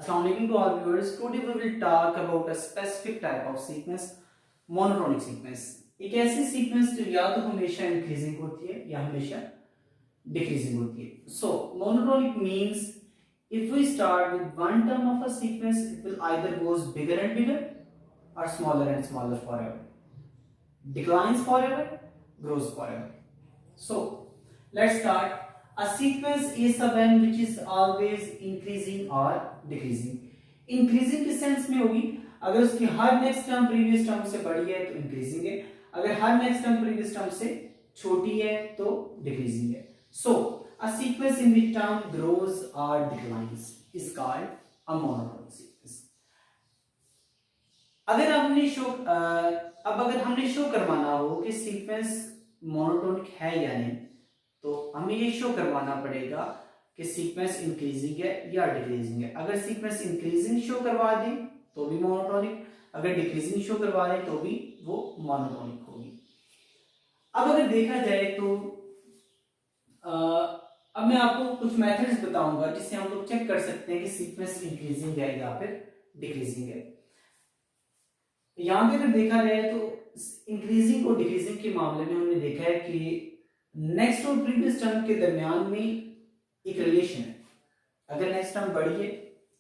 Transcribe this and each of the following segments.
Assalamu alaikum to our viewers. Today we will talk about a specific type of sequence, monotonic sequence. एक ऐसी sequence जो या तो हमेशा इंक्रीजिंग होती है या हमेशा डिक्रीजिंग होती है. So monotonic means if we start with one term of a sequence, it will either goes bigger and bigger or smaller and smaller forever. Declines forever, grows forever. So let's start. A sequence is a one which is always increasing or decreasing. Increasing किस sense में होगी? अगर उसकी हर next term previous term से बड़ी है तो increasing है, अगर हर नेक्स्ट टर्म प्रीवियस टर्म से छोटी है तो डिक्रीजिंग है. So a sequence in which term grows or declines is called a monotonic sequence. अगर हमने शो करवाना हो कि सीक्वेंस मोनोटोनिक है या नहीं, तो हमें ये शो करवाना पड़ेगा कि सीक्वेंस इंक्रीजिंग है या डिक्रीजिंग है. अगर सीक्वेंस इंक्रीजिंग शो करवा दे तो भी मोनोटोनिक, अगर डिक्रीजिंग शो करवा दे तो भी वो मोनोटोनिक होगी. अब अगर देखा जाए तो अब मैं आपको कुछ मेथड्स बताऊंगा जिससे हम लोग चेक कर सकते हैं कि सीक्वेंस इंक्रीजिंग है या फिर डिक्रीजिंग है. यहां पे अगर देखा जाए तो इंक्रीजिंग और डिक्रीजिंग के मामले में हमने देखा है कि नेक्स्ट और प्रीवियस टर्म के दरमियान में एक रिलेशन है. अगर नेक्स्ट टर्म बड़ी है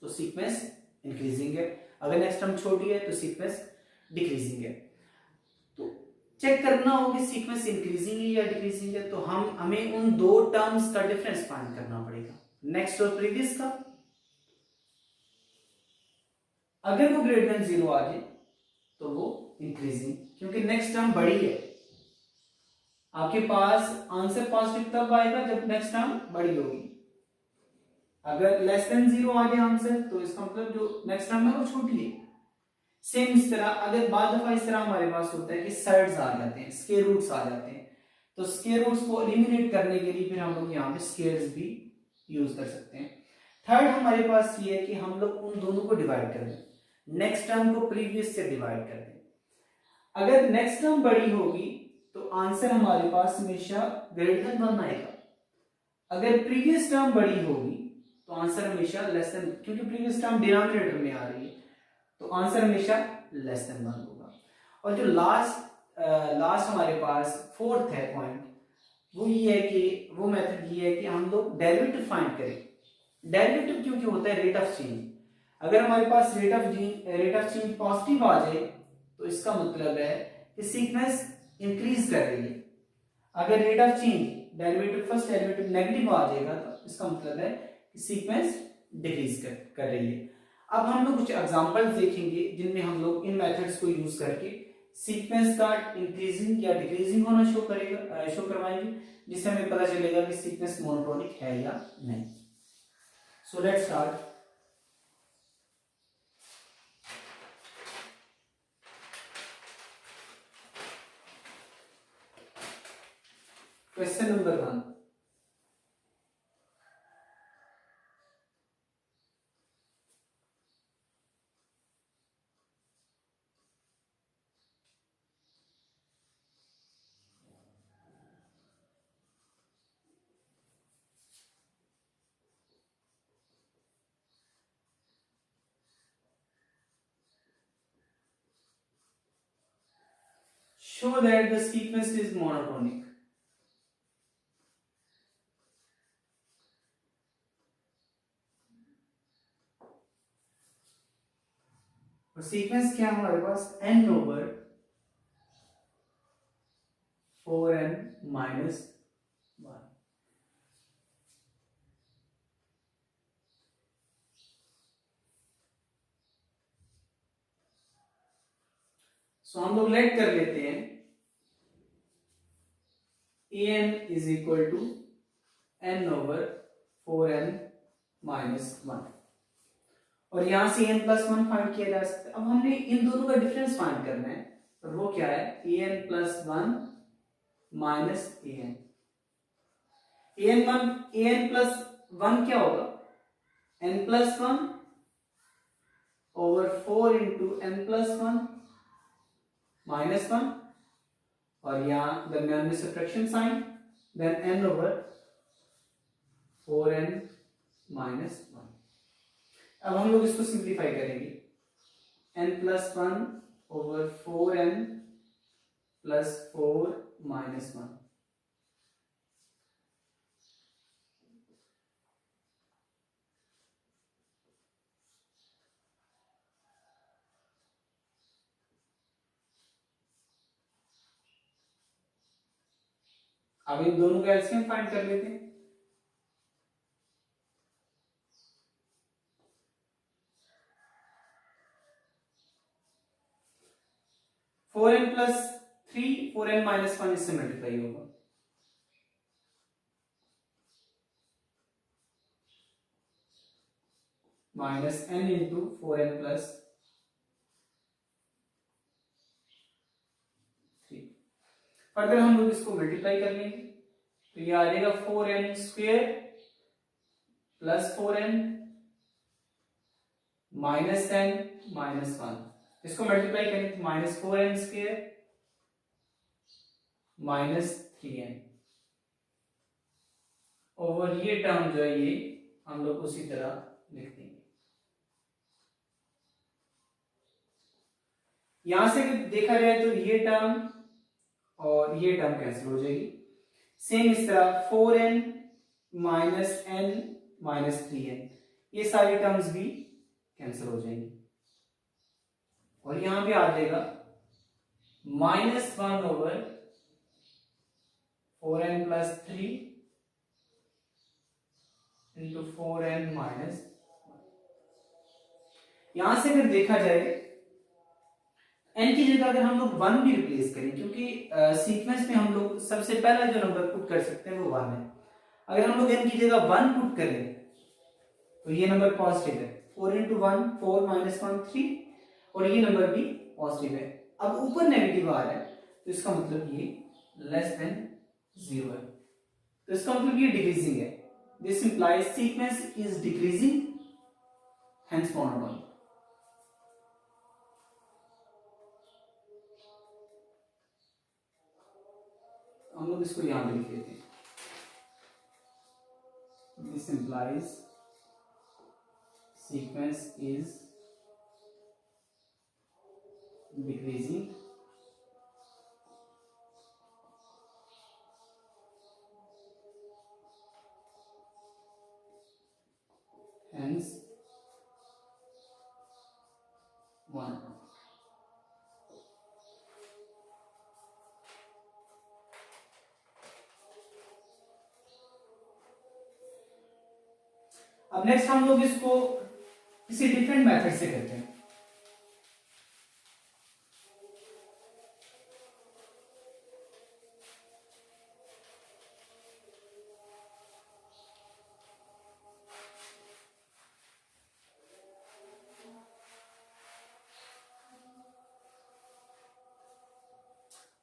तो सीक्वेंस इंक्रीजिंग है, अगर नेक्स्ट टर्म छोटी है तो सीक्वेंस डिक्रीजिंग है. तो चेक करना हो कि सीक्वेंस इंक्रीजिंग है या डिक्रीजिंग है, तो हमें उन दो टर्म्स का डिफरेंस फाइंड करना पड़ेगा, नेक्स्ट और प्रीवियस का. अगर वो ग्रेटर देन 0 आ जाए तो वो इंक्रीजिंग, क्योंकि नेक्स्ट टर्म बड़ी है. आपके पास आंसर पॉजिटिव तब आएगा जब नेक्स्ट टर्म बड़ी होगी. अगर लेस देन 0 आ जाए आंसर तो इसका मतलब जो नेक्स्ट टर्म है वो छोटी है. सेम इस तरह अगर बाद दफा इस तरह हमारे पास होता है कि सर्ड्स आ जाते हैं, स्क्वायर रूट्स आ जाते हैं, तो स्क्वायर रूट्स को एलिमिनेट करने के लिए फिर हम लोग यहाँ पे स्क्वायर्स भी यूज कर सकते हैं. थर्ड हमारे पास ये है कि हम लोग उन दोनों को डिवाइड कर दें, नेक्स्ट टर्म को प्रीवियस से डिवाइड कर दें. अगर नेक्स्ट टर्म बड़ी होगी तो आंसर हमारे पास हमेशा ग्रेटर देन 1 आएगा. अगर प्रीवियस टर्म बड़ी होगी तो आंसर हमेशा लेस देन, क्योंकि प्रीवियस टर्म डिनोमिनेटर में आ रही है तो आंसर हमेशा लेस देन 1 होगा. और जो लास्ट हमारे पास फोर्थ है पॉइंट, वो ये है कि वो मेथड ये है कि हम लोग डेरिवेटिव फाइंड करें. डेरिवेटिव क्योंकि होता है रेट ऑफ चेंज. अगर हमारे पास रेट ऑफ चेंज पॉजिटिव आ जाए तो इसका मतलब है कि सीक्वेंस इंक्रीज कर रही है. अगर rate of change first derivative negative आ जाएगा तो इसका मतलब है कि सीक्वेंस डिक्रीज कर रही है. अब हम लोग कुछ एग्जांपल्स देखेंगे जिनमें हम लोग इन मेथड्स को यूज करके सीक्वेंस का इंक्रीजिंग या डिक्रीजिंग होना शो करवाएंगे, जिससे हमें पता चलेगा कि सीक्वेंस मोनोटोनिक है या नहीं. So let's start. Question number 1. Show that the sequence is monotonic. और सीक्वेंस क्या है हमारे पास, n over 4n minus 1. सो हम लोग लेट कर लेते हैं an is equal to n over 4n minus 1, और यहां से n plus 1 फाइंड किया जा सकता है. अब हमने इन दोनों का डिफरेंस फाइंड करना है, और वो क्या है, an plus 1 minus an. an plus 1 क्या होगा, n plus 1 over 4 into n plus 1 minus 1, और यहां दरमियान में subtraction sign, then n over 4n minus 1. अब हम लोग इसको सिंप्लीफाई करेंगे, n+1 over 4n plus 4 minus 1। अब इन दोनों का एलसीएम फाइंड कर लेते हैं। Four N plus 3 4n minus 1 इससे मल्टीप्लाई होगा, minus n into 4n plus 3। Further हम लोग इसको मल्टीप्लाई कर लेंगे, तो ये आ जाएगा 4n square plus 4n minus 10 minus 1। इसको मल्टीप्लाई करें तो minus 4n square minus 3n over ये टर्म जो है ये हम लोग उसी तरह लिख देंगे। यहां से देखा जाए तो ये टर्म और ये टर्म कैंसिल हो जाएगी। सेम इस तरह 4n minus n minus 3n, ये सारी टर्म्स भी कैंसिल हो जाएंगी। और यहां भी आ जाएगा -1 over 4n plus 3 into 4n minus. यहां से अगर देखा जाए n की जगह अगर हम लोग 1 भी रिप्लेस करें, क्योंकि सीक्वेंस में हम लोग सबसे पहला जो नंबर पुट कर सकते हैं वो 1 है। अगर हम लोग n की जगह 1 पुट करें तो ये नंबर पॉजिटिव है, 4 इंटू 1 4 माइनस 1 3, और ये नंबर भी पॉजिटिव है। अब ऊपर नेगेटिव आ रहा है तो इसका मतलब ये लेस देन 0 है, तो इसका मतलब ये डिक्रीजिंग है। This implies sequence is decreasing, hence monotonic. हम लोग इसको यहां पे लिख लेते हैं, this implies sequence is decreasing, hence 1। अब नेक्स्ट हम लोग इसको किसी डिफरेंट मेथड से करते हैं।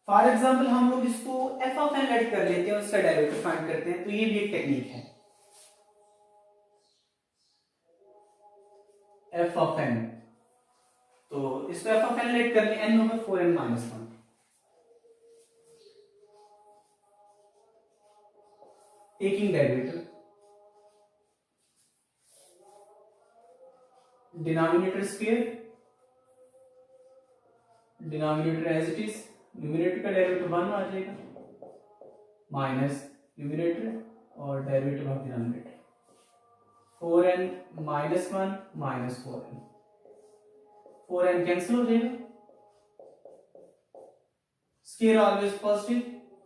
फॉर एग्जाम्पल हम लोग इसको एफ ऑफ एन ऐड कर लेते हैं, उसका डेरिवेटिव फाइंड करते हैं, तो ये भी एक टेक्निक है। एफ ऑफ एन, तो इसको एफ ऑफ एन ऐड कर लिया n over 4n minus 1, taking derivative, denominator square, denominator as it is, numerator का डेरिवेटिव 1 आ जाएगा, माइनस न्यूमरेटर और derivative of denominator 4n minus 1 minus 4n, 4n cancel हो जाएगा, स्क्वायर ऑलवेज पॉजिटिव,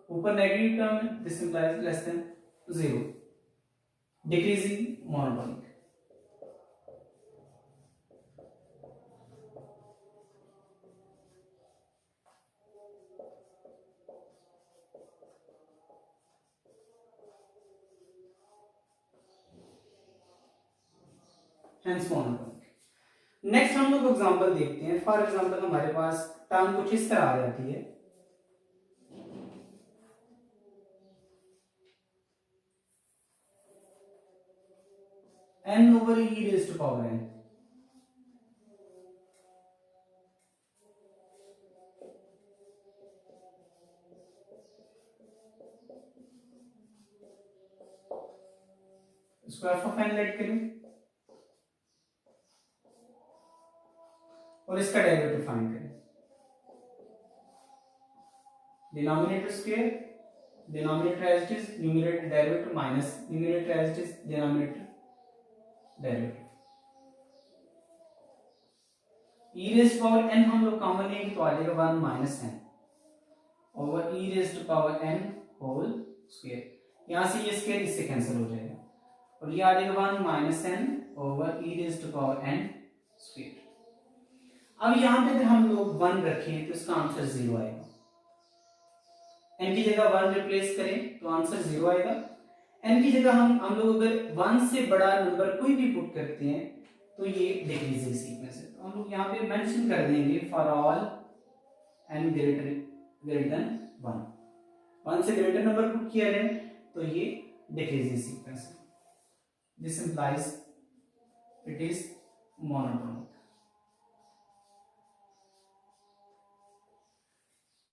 ऊपर negative term है, this implies less than 0, decreasing monotonic. Hence monotonic. Next हम लोग एग्जांपल देखते हैं। फॉर एग्जांपल हमारे पास टर्म कुछ इस तरह आ जाती है, n over e raised to power n, इसको f ऑफ n लेट करें, और इसका डेरिवेटिव फाइंड करें। Denominator square, denominator as it is, numerator derivative minus numerator as it is, denominator derivative. e raise to power n हम लोग common लेंगे तो आ जाएगा 1 minus n over e raise to power n whole square. यहां से ये square इससे कैंसिल हो जाएगा और ये आ जाएगा 1 minus n over e raise to power n square. अब यहां पे अगर हम लोग 1 रखें तो इसका आंसर 0 आएगा। n की जगह 1 रिप्लेस करें तो आंसर 0 आएगा। n की जगह हम लोग अगर 1 से बड़ा नंबर कोई भी पुट करते हैं तो ये डिक्रीजिंग सीक्वेंस है। तो हम लोग यहाँ पे मेंशन कर देंगे for all n greater than 1 से ग्रेटर नंबर पुट किया जाए तो ये डिक्रीजिंग सीक्वेंस है। This implies it is monotone.